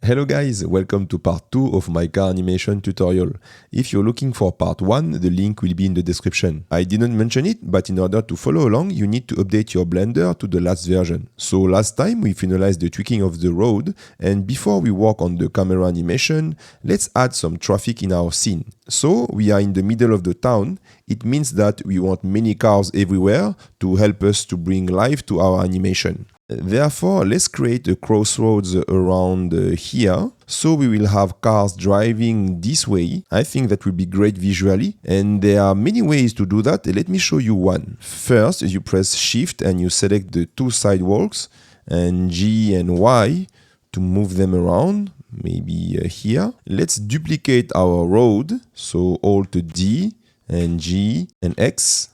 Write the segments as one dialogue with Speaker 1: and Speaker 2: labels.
Speaker 1: Hello guys, welcome to part 2 of my car animation tutorial. If you're looking for part 1, the link will be in the description. I didn't mention it, but in order to follow along, you need to update your Blender to the last version. So last time we finalized the tweaking of the road, and before we work on the camera animation, let's add some traffic in our scene. So we are in the middle of the town. It means that we want many cars everywhere to help us to bring life to our animation. Therefore, let's create a crossroads around here. So we will have cars driving this way. I think that will be great visually. And there are many ways to do that. Let me show you one. First, you press Shift and you select the two sidewalks and G and Y to move them around. Maybe here. Let's duplicate our road. So Alt D and G and X.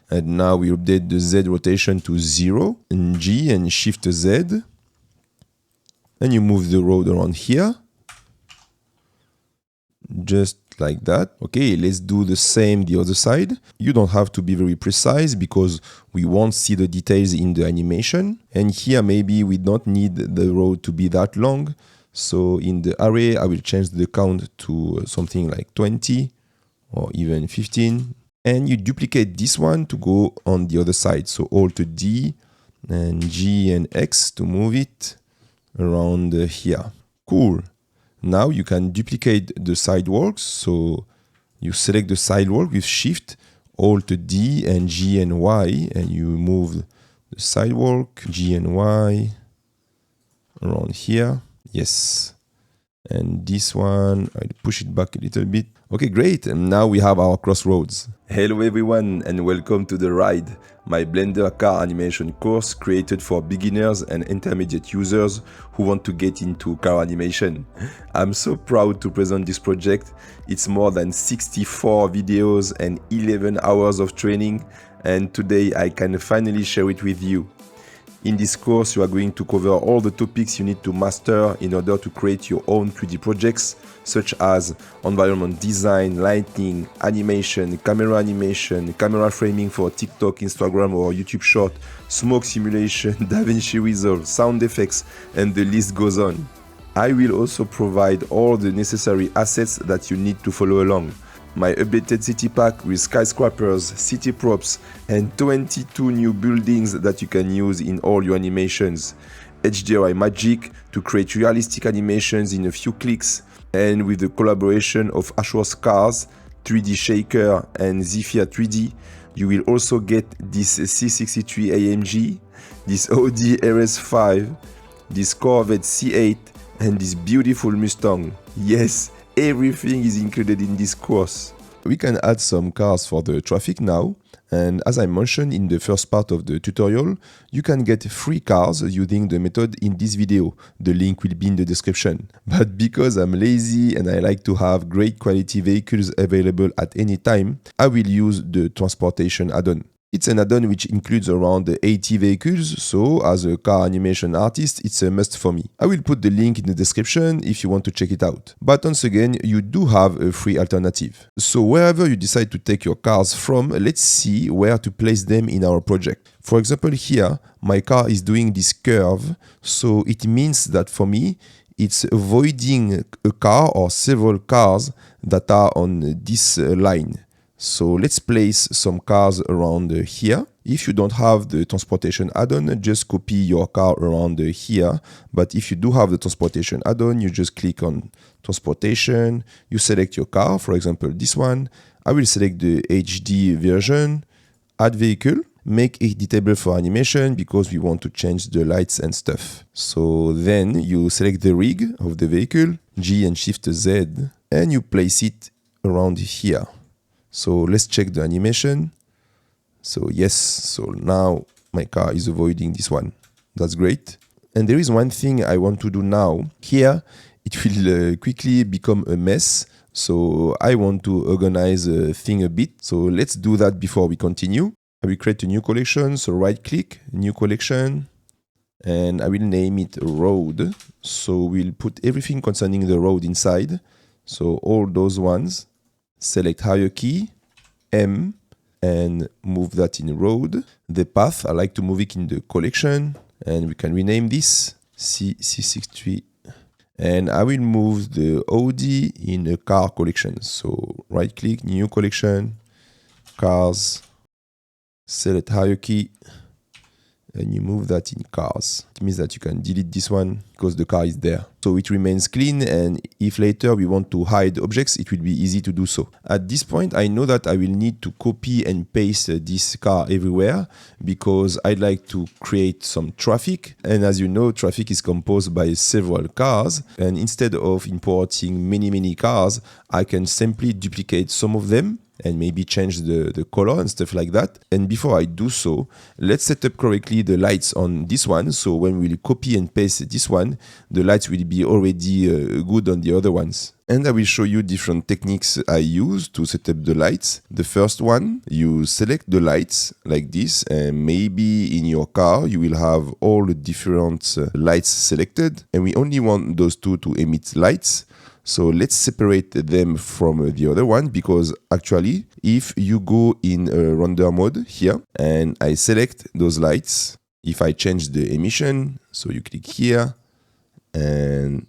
Speaker 1: And now we update the Z rotation to 0, and G and Shift Z. And you move the road around here. Just like that. Okay, let's do the same the other side. You don't have to be very precise because we won't see the details in the animation. And here maybe we don't need the road to be that long. So in the array, I will change the count to something like 20 or even 15. And you duplicate this one to go on the other side. So Alt D and G and X to move it around here. Cool. Now you can duplicate the sidewalks. So you select the sidewalk with Shift, Alt D and G and Y, and you move the sidewalk, G and Y around here. Yes. And this one, I'll push it back a little bit. Okay, great. And now we have our crossroads. Hello everyone and welcome to The Ride, my Blender car animation course created for beginners and intermediate users who want to get into car animation. I'm so proud to present this project. It's more than 64 videos and 11 hours of training, and today I can finally share it with you. In this course, you are going to cover all the topics you need to master in order to create your own 3D projects, such as environment design, lighting, animation, camera framing for TikTok, Instagram or YouTube short, smoke simulation, DaVinci Resolve, sound effects, and the list goes on. I will also provide all the necessary assets that you need to follow along. My updated city pack with skyscrapers, city props, and 22 new buildings that you can use in all your animations. HDRI magic to create realistic animations in a few clicks, and with the collaboration of Ashworth Cars, 3D Shaker, and Zephyr 3D, you will also get this C63 AMG, this Audi RS5, this Corvette C8, and this beautiful Mustang. Yes, everything is included in this course. We can add some cars for the traffic now, and as I mentioned in the first part of the tutorial, you can get free cars using the method in this video. The link will be in the description. But because I'm lazy and I like to have great quality vehicles available at any time, I will use the transportation add-on. It's an add-on which includes around 80 vehicles, so as a car animation artist, it's a must for me. I will put the link in the description if you want to check it out. But once again, you do have a free alternative. So wherever you decide to take your cars from, let's see where to place them in our project. For example, here, my car is doing this curve, so it means that for me, it's avoiding a car or several cars that are on this line. So let's place some cars around here. If you don't have the transportation add-on, just copy your car around here. But if you do have the transportation add-on, you just click on transportation. You select your car, for example, this one. I will select the HD version, add vehicle, make editable for animation because we want to change the lights and stuff. So then you select the rig of the vehicle, G and Shift Z, and you place it around here. So let's check the animation. So yes, so now my car is avoiding this one. That's great. And there is one thing I want to do now. Here, it will quickly become a mess. So I want to organize the thing a bit. So let's do that before we continue. I will create a new collection. So right click, new collection. And I will name it road. So we'll put everything concerning the road inside. So all those ones. Select hierarchy, M, and move that in road. The path, I like to move it in the collection, and we can rename this C63 And I will move the OD in a car collection. So right click, new collection, cars, select hierarchy, and you move that in cars. It means that you can delete this one because the car is there. So it remains clean, and if later we want to hide objects, it will be easy to do so. At this point, I know that I will need to copy and paste this car everywhere because I'd like to create some traffic. And as you know, traffic is composed by several cars. And instead of importing many cars, I can simply duplicate some of them and maybe change the color and stuff like that. And before I do so, let's set up correctly the lights on this one. So when we copy and paste this one, the lights will be already good on the other ones. And I will show you different techniques I use to set up the lights. The first one, you select the lights like this, and maybe in your car you will have all the different lights selected, and we only want those two to emit lights. So let's separate them from the other one, because actually if you go in render mode here and I select those lights, if I change the emission, so you click here and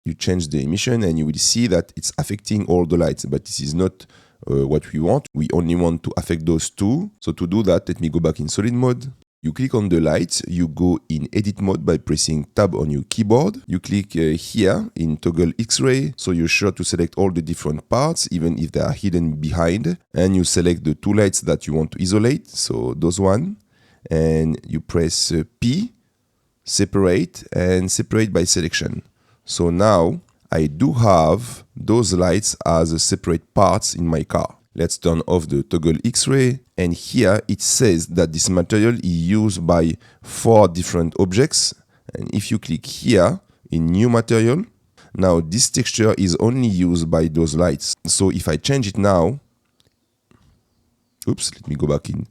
Speaker 1: you change the emission, and you will see that it's affecting all the lights, but this is not what we want. We only want to affect those two. So to do that, let me go back in solid mode. You click on the lights, you go in edit mode by pressing tab on your keyboard. You click here in toggle X-ray, so you're sure to select all the different parts, even if they are hidden behind. And you select the two lights that you want to isolate, so those one. And you press P, separate, and separate by selection. So now I do have those lights as separate parts in my car. Let's turn off the toggle X-ray, and here it says that this material is used by 4 different objects. And if you click here in new material, now this texture is only used by those lights. So if I change it now, oops, let me go back in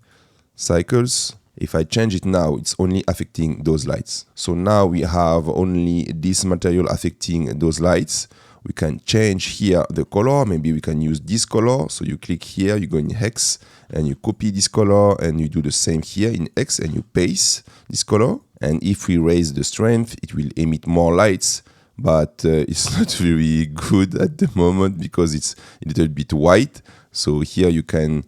Speaker 1: cycles. If I change it now, it's only affecting those lights. So now we have only this material affecting those lights. We can change here the color. Maybe we can use this color. So you click here, you go in hex, and you copy this color, and you do the same here in X, and you paste this color. And if we raise the strength, it will emit more lights, but it's not very good at the moment because it's a little bit white. So here you can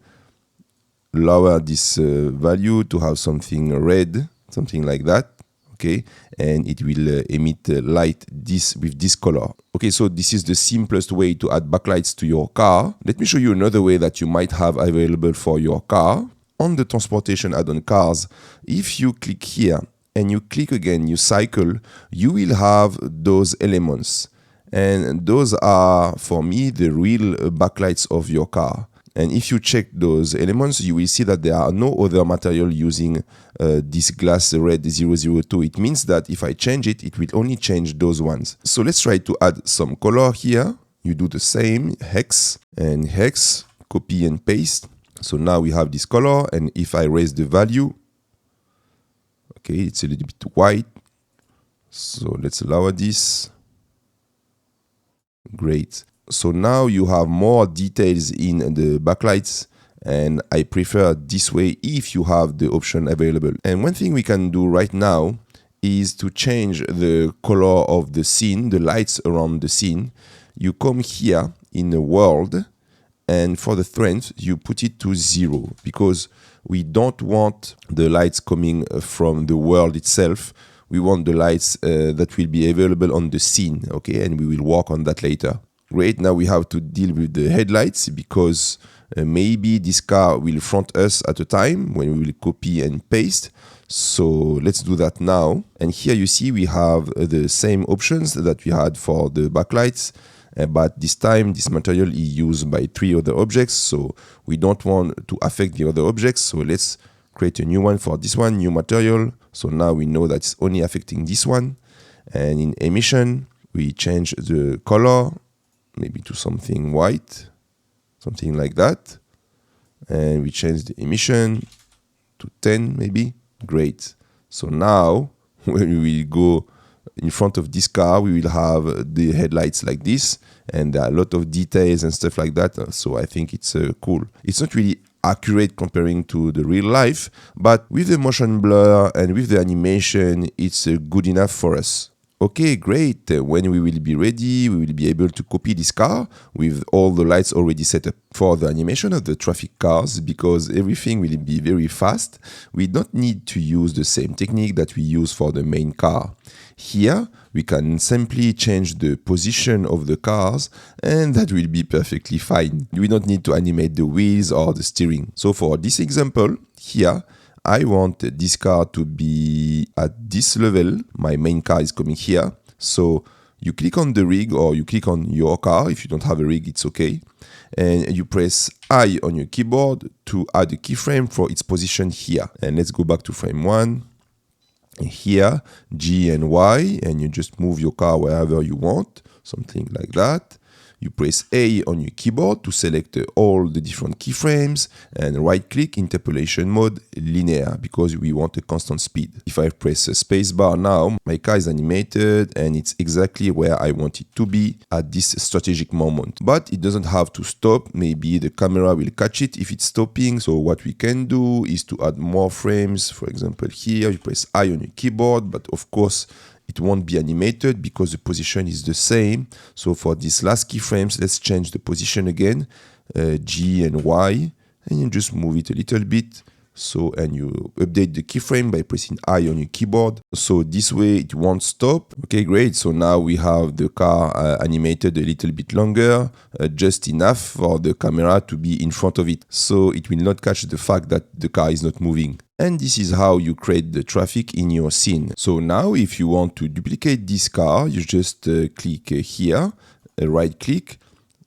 Speaker 1: lower this value to have something red, something like that. Okay, and it will emit light with this color. Okay, so this is the simplest way to add backlights to your car. Let me show you another way that you might have available for your car. On the transportation add-on cars, if you click here and you click again, you cycle, you will have those elements. And those are, for me, the real backlights of your car. And if you check those elements, you will see that there are no other material using this glass red 002. It means that if I change it, it will only change those ones. So let's try to add some color here. You do the same, hex and hex, copy and paste. So now we have this color, and if I raise the value, okay, it's a little bit white. So let's lower this. Great. So now you have more details in the backlights, and I prefer this way if you have the option available. And one thing we can do right now is to change the color of the scene, the lights around the scene. You come here in the world, and for the strength, you put it to 0 because we don't want the lights coming from the world itself. We want the lights that will be available on the scene, okay? And we will work on that later. Great, now we have to deal with the headlights because maybe this car will front us at a time when we will copy and paste. So let's do that now. And here you see we have the same options that we had for the backlights, but this time this material is used by 3 other objects, so we don't want to affect the other objects. So let's create a new one for this one, new material. So now we know that it's only affecting this one. And in emission, we change the color, maybe to something white, something like that. And we change the emission to 10 maybe. Great. So now when we go in front of this car, we will have the headlights like this, and there are a lot of details and stuff like that. So I think it's cool. It's not really accurate comparing to the real life, but with the motion blur and with the animation, it's good enough for us. Okay, great. When we will be ready, we will be able to copy this car with all the lights already set up. For the animation of the traffic cars, because everything will be very fast, we don't need to use the same technique that we use for the main car. Here, we can simply change the position of the cars and that will be perfectly fine. We don't need to animate the wheels or the steering. So for this example, here, I want this car to be at this level. My main car is coming here. So you click on the rig or you click on your car. If you don't have a rig, it's okay. And you press I on your keyboard to add a keyframe for its position here. And let's go back to frame 1. Here, G and Y, and you just move your car wherever you want, something like that. You press A on your keyboard to select all the different keyframes and right-click interpolation mode linear because we want a constant speed. If I press a spacebar now, my car is animated and it's exactly where I want it to be at this strategic moment. But it doesn't have to stop. Maybe the camera will catch it if it's stopping. So what we can do is to add more frames. For example, here you press I on your keyboard, but of course, it won't be animated because the position is the same. So for these last keyframes, let's change the position again, G and Y, and you just move it a little bit. So, and you update the keyframe by pressing I on your keyboard. So this way it won't stop. Okay, great. So now we have the car animated a little bit longer, just enough for the camera to be in front of it. So it will not catch the fact that the car is not moving. And this is how you create the traffic in your scene. So now if you want to duplicate this car, you just click here, right click,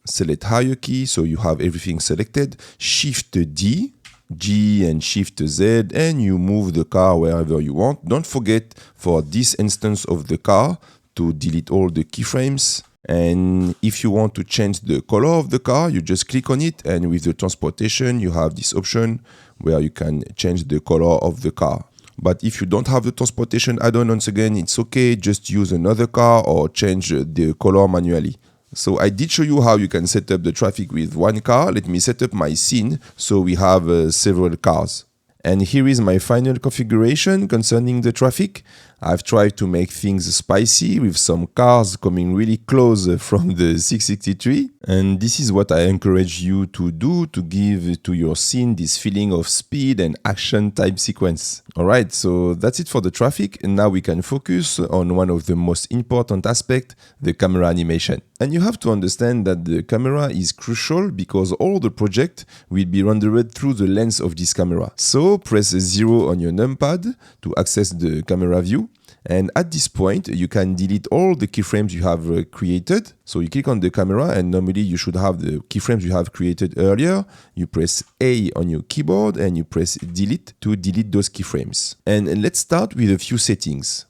Speaker 1: select hierarchy. So you have everything selected, Shift D, G and Shift Z, and you move the car wherever you want. Don't forget for this instance of the car to delete all the keyframes. And if you want to change the color of the car, you just click on it, and with the transportation you have this option where you can change the color of the car. But if you don't have the transportation add-on, once again, it's okay, just use another car or change the color manually. So I did show you how you can set up the traffic with one car. Let me set up my scene so we have several cars. And here is my final configuration concerning the traffic. I've tried to make things spicy with some cars coming really close from the 663. And this is what I encourage you to do to give to your scene this feeling of speed and action type sequence. Alright, so that's it for the traffic. And now we can focus on one of the most important aspects, the camera animation. And you have to understand that the camera is crucial because all the project will be rendered through the lens of this camera. So press 0 on your numpad to access the camera view. And at this point, you can delete all the keyframes you have created. So you click on the camera and normally you should have the keyframes you have created earlier. You press A on your keyboard and you press delete to delete those keyframes. And let's start with a few settings.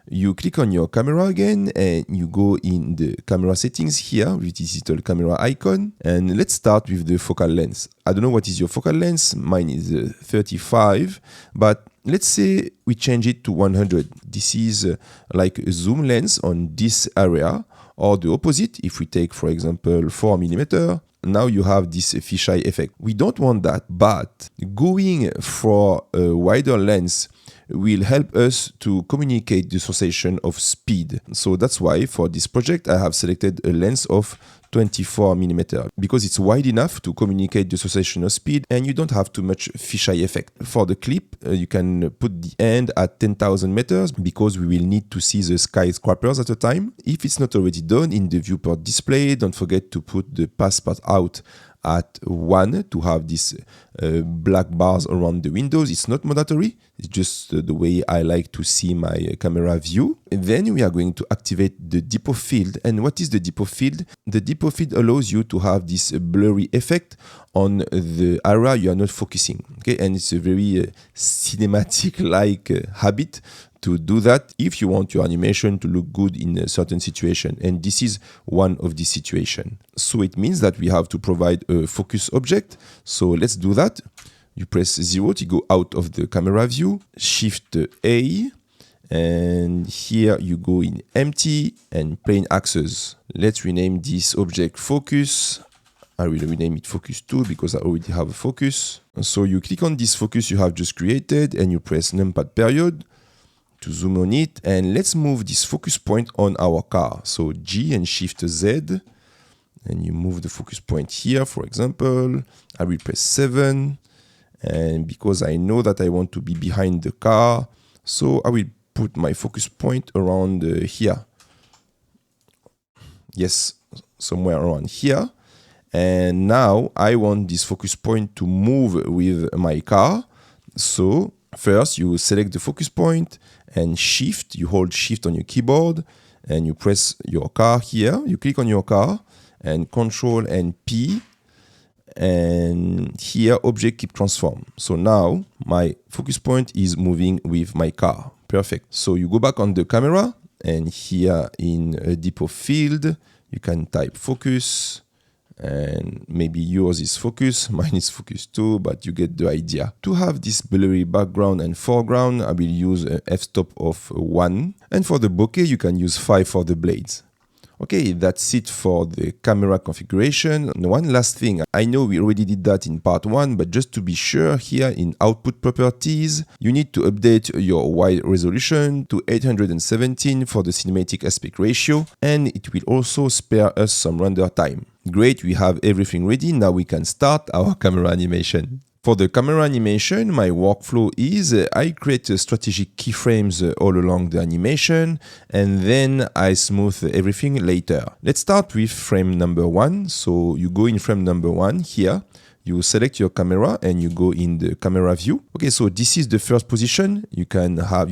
Speaker 1: You click on your camera again and you go in the camera settings here with this little camera icon. And let's start with the focal length. I don't know what is your focal length. Mine is 35, but let's say we change it to 100. This is like a zoom lens on this area, or the opposite. If we take, for example, 4 mm, now you have this fisheye effect. We don't want that, but going for a wider lens will help us to communicate the sensation of speed. So that's why for this project I have selected a lens of 24 mm because it's wide enough to communicate the sensation of speed and you don't have too much fisheye effect. For the clip, you can put the end at 10,000 meters because we will need to see the skyscrapers at a time. If it's not already done in the viewport display, don't forget to put the passport out at 1 to have these black bars around the windows. It's not mandatory, it's just the way I like to see my camera view. And then we are going to activate the depth field. And what is the depth field? The depth field allows you to have this blurry effect on the area you are not focusing. Okay, and it's a very cinematic-like habit to do that if you want your animation to look good in a certain situation. And this is one of the situations. So it means that we have to provide a focus object. So let's do that. You press 0 to go out of the camera view, Shift A, and here you go in empty and plane axes. Let's rename this object focus. I will rename it focus 2 because I already have a focus. So you click on this focus you have just created and you press numpad period to zoom on it, and let's move this focus point on our car. So G and Shift Z, and you move the focus point here, for example. I will press 7, and because I know that I want to be behind the car, so I will put my focus point around here. Yes, somewhere around here. And now I want this focus point to move with my car. So first you select the focus point and Shift, you hold Shift on your keyboard and you press your car here. You click on your car and Control and P, and here object keep transform. So now my focus point is moving with my car. Perfect. So you go back on the camera, and here in a depth of field you can type focus, and maybe yours is focus, mine is focus too, but you get the idea. To have this blurry background and foreground, I will use a f-stop of 1, and for the bokeh you can use 5 for the blades. Okay, that's it for the camera configuration. And one last thing, I know we already did that in part 1, but just to be sure, here in output properties, you need to update your wide resolution to 817 for the cinematic aspect ratio, and it will also spare us some render time. Great, we have everything ready, now we can start our camera animation. For the camera animation, my workflow is I create strategic keyframes all along the animation, and then I smooth everything later. Let's start with frame number 1. So you go in frame number 1 here, you select your camera and you go in the camera view. Okay, so this is the first position. You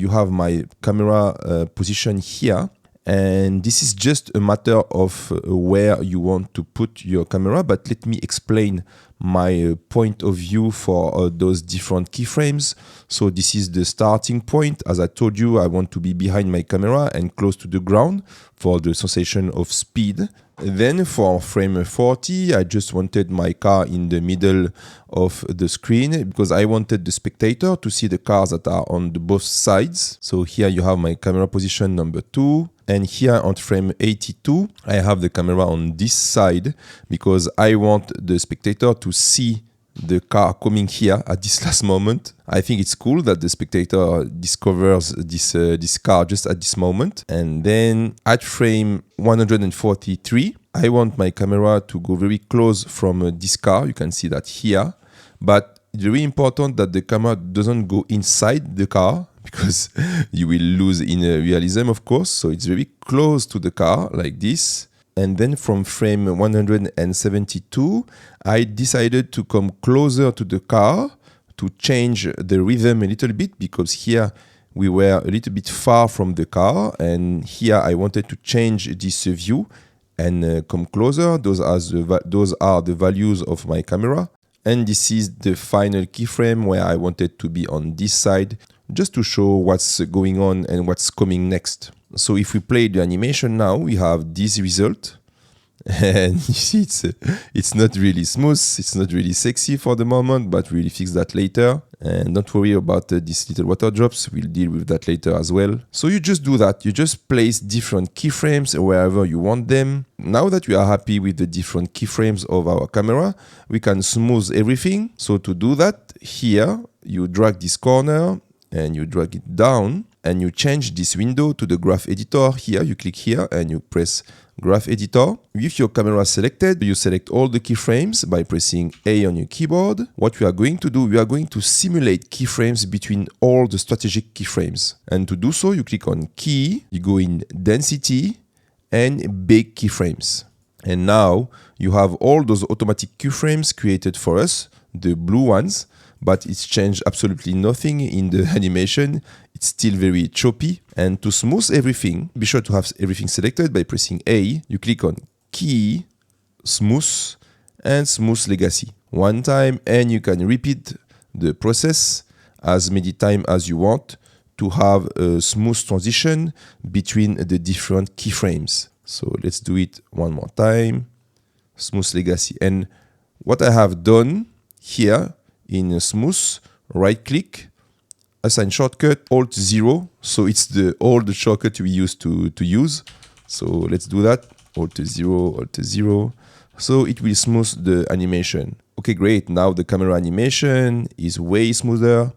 Speaker 1: have my camera position here. And this is just a matter of where you want to put your camera, but let me explain my point of view for those different keyframes. So this is the starting point. As I told you, I want to be behind my camera and close to the ground for the sensation of speed. Then for frame 40, I just wanted my car in the middle of the screen because I wanted the spectator to see the cars that are on the both sides. So here you have my camera position number 2. And here on frame 82, I have the camera on this side because I want the spectator to see the car coming here at this last moment. I think it's cool that the spectator discovers this car just at this moment. And then at frame 143, I want my camera to go very close from this car. You can see that here. But it's very important that the camera doesn't go inside the car, because you will lose in realism, of course. So it's very close to the car, like this. And then from frame 172, I decided to come closer to the car to change the rhythm a little bit, because here we were a little bit far from the car, and here I wanted to change this view and come closer. Those are the values of my camera. And this is the final keyframe where I wanted to be on this side, just to show what's going on and what's coming next. So if we play the animation now, we have this result. And you see, it's not really smooth, it's not really sexy for the moment, but we'll fix that later. And don't worry about these little water drops, we'll deal with that later as well. So you just do that, you just place different keyframes wherever you want them. Now that we are happy with the different keyframes of our camera, we can smooth everything. So to do that, here, you drag this corner and you drag it down, and you change this window to the graph editor. Here, you click here and you press graph editor. With your camera selected, you select all the keyframes by pressing A on your keyboard. What we are going to do, we are going to simulate keyframes between all the strategic keyframes. And to do so, you click on key, you go in density and bake keyframes. And now you have all those automatic keyframes created for us, the blue ones, but it's changed absolutely nothing in the animation. It's still very choppy. And to smooth everything, be sure to have everything selected by pressing A. You click on Key, Smooth, and Smooth Legacy. One time, and you can repeat the process as many times as you want to have a smooth transition between the different keyframes. So let's do it one more time. Smooth Legacy. And what I have done here, in smooth, right click, assign shortcut, Alt 0. So it's the old shortcut we used to use. So let's do that. Alt 0, Alt 0. So it will smooth the animation. Okay, great. Now the camera animation is way smoother.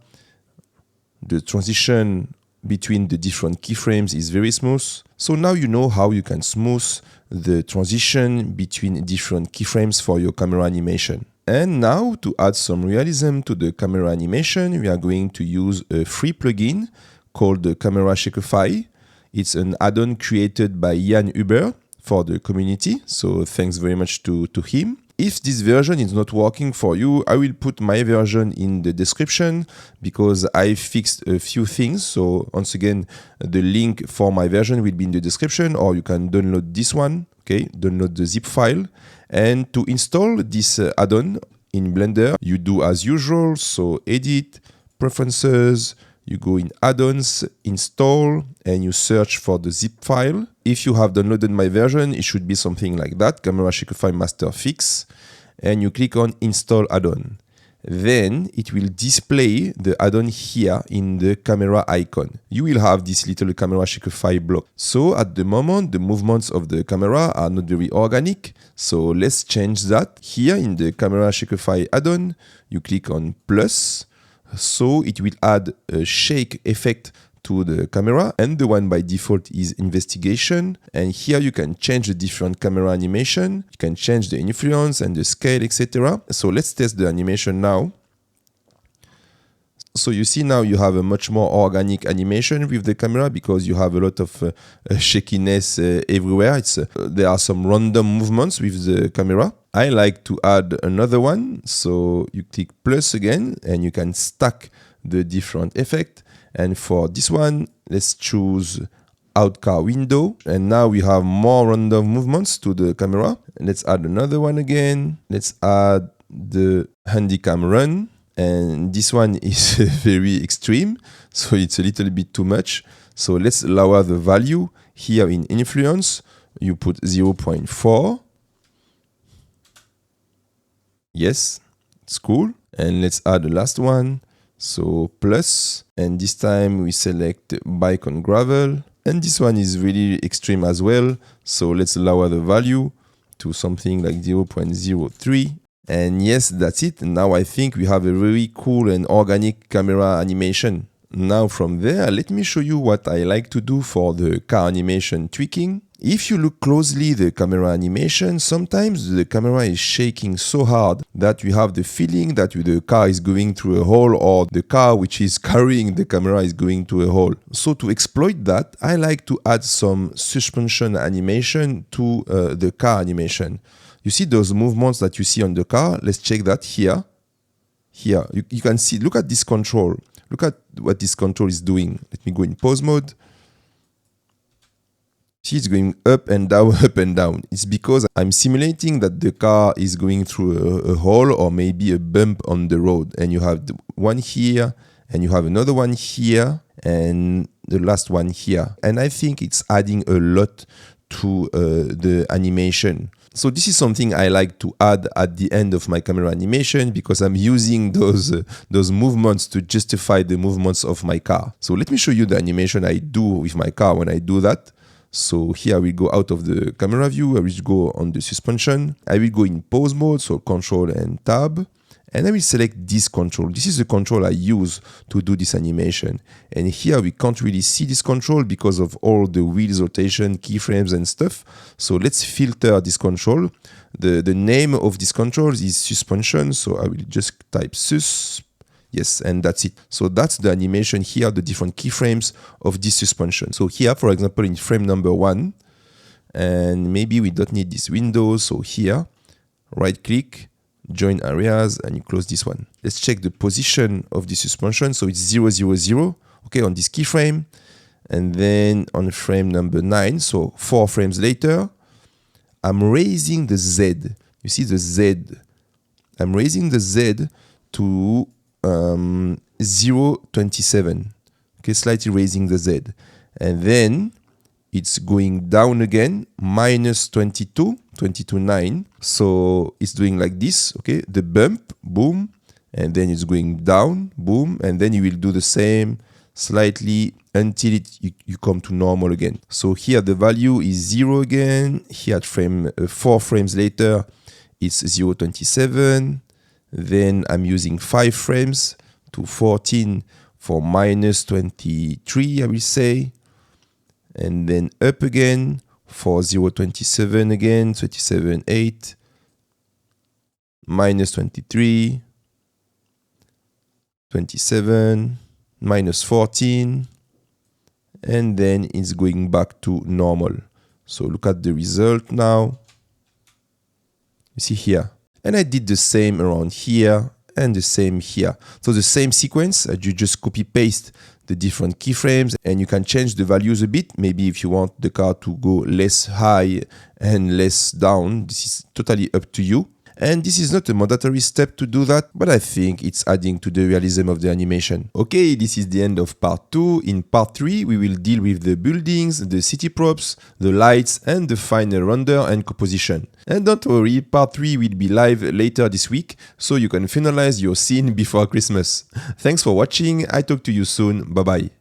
Speaker 1: The transition between the different keyframes is very smooth. So now you know how you can smooth the transition between different keyframes for your camera animation. And now to add some realism to the camera animation, we are going to use a free plugin called the Camera Shakerify. It's an add-on created by Jan Huber for the community, so thanks very much to him. If this version is not working for you, I will put my version in the description because I fixed a few things. So once again, the link for my version will be in the description, or you can download this one, okay? Download the zip file. And to install this add-on in Blender, you do as usual, so edit, preferences, you go in add-ons, install, and you search for the zip file. If you have downloaded my version, it should be something like that, Camera Shakerify Master Fix, and you click on install add-on. Then it will display the add-on here in the camera icon. You will have this little Camera Shakerify block. So at the moment, the movements of the camera are not very organic. So let's change that. Here in the Camera Shakerify add-on, you click on plus. So it will add a shake effect to the camera, and the one by default is investigation. And here you can change the different camera animation. You can change the influence and the scale, etc. So let's test the animation now. So you see now you have a much more organic animation with the camera because you have a lot of shakiness everywhere. There are some random movements with the camera. I like to add another one. So you click plus again and you can stack the different effect. And for this one, let's choose out car window. And now we have more random movements to the camera. Let's add another one again. Let's add the handycam run. And this one is very extreme, so it's a little bit too much. So let's lower the value. Here in influence, you put 0.4. Yes, it's cool. And let's add the last one. So plus, and this time we select bike on gravel. And this one is really extreme as well. So let's lower the value to something like 0.03. And yes, that's it. Now I think we have a very cool and organic camera animation. Now from there, let me show you what I like to do for the car animation tweaking. If you look closely the camera animation, sometimes the camera is shaking so hard that you have the feeling that the car is going through a hole, or the car which is carrying the camera is going to a hole. So to exploit that, I like to add some suspension animation to the car animation. You see those movements that you see on the car? Let's check that here. Here, you can see, look at this control. Look at what this control is doing. Let me go in pause mode. See, it's going up and down, up and down. It's because I'm simulating that the car is going through a hole or maybe a bump on the road. And you have one here, and you have another one here, and the last one here. And I think it's adding a lot to the animation. So this is something I like to add at the end of my camera animation because I'm using those movements to justify the movements of my car. So let me show you the animation I do with my car when I do that. So here I will go out of the camera view, I will go on the suspension. I will go in pause mode, so Control and Tab. And I will select this control. This is the control I use to do this animation. And here we can't really see this control because of all the wheels rotation, keyframes and stuff. So let's filter this control. The name of this control is suspension. So I will just type sus. Yes, and that's it. So that's the animation here, the different keyframes of this suspension. So here, for example, in frame number 1, and maybe we don't need this window. So here, right click, join areas, and you close this one. Let's check the position of the suspension. So it's 0, 0, 0, okay, on this keyframe. And then on frame number 9, so 4 frames later, I'm raising the Z. You see the Z. I'm raising the Z to 0.27. Okay, slightly raising the Z. And then it's going down again, minus 22.9. So it's doing like this, okay? The bump, boom, and then it's going down, boom, and then you will do the same slightly until you come to normal again. So here the value is 0 again. Here at frame 4 frames later, it's 0.27. Then I'm using 5 frames to 14 for minus 23, I will say. And then up again for 0.27 again, 27.8, minus 23, 27, minus 14, and then it's going back to normal. So look at the result now. You see here. And I did the same around here and the same here. So the same sequence, you just copy paste the different keyframes and you can change the values a bit. Maybe if you want the car to go less high and less down, this is totally up to you. And this is not a mandatory step to do that, but I think it's adding to the realism of the animation. Okay, this is the end of part 2. In part 3, we will deal with the buildings, the city props, the lights, and the final render and composition. And don't worry, part 3 will be live later this week, so you can finalize your scene before Christmas. Thanks for watching, I talk to you soon, bye bye.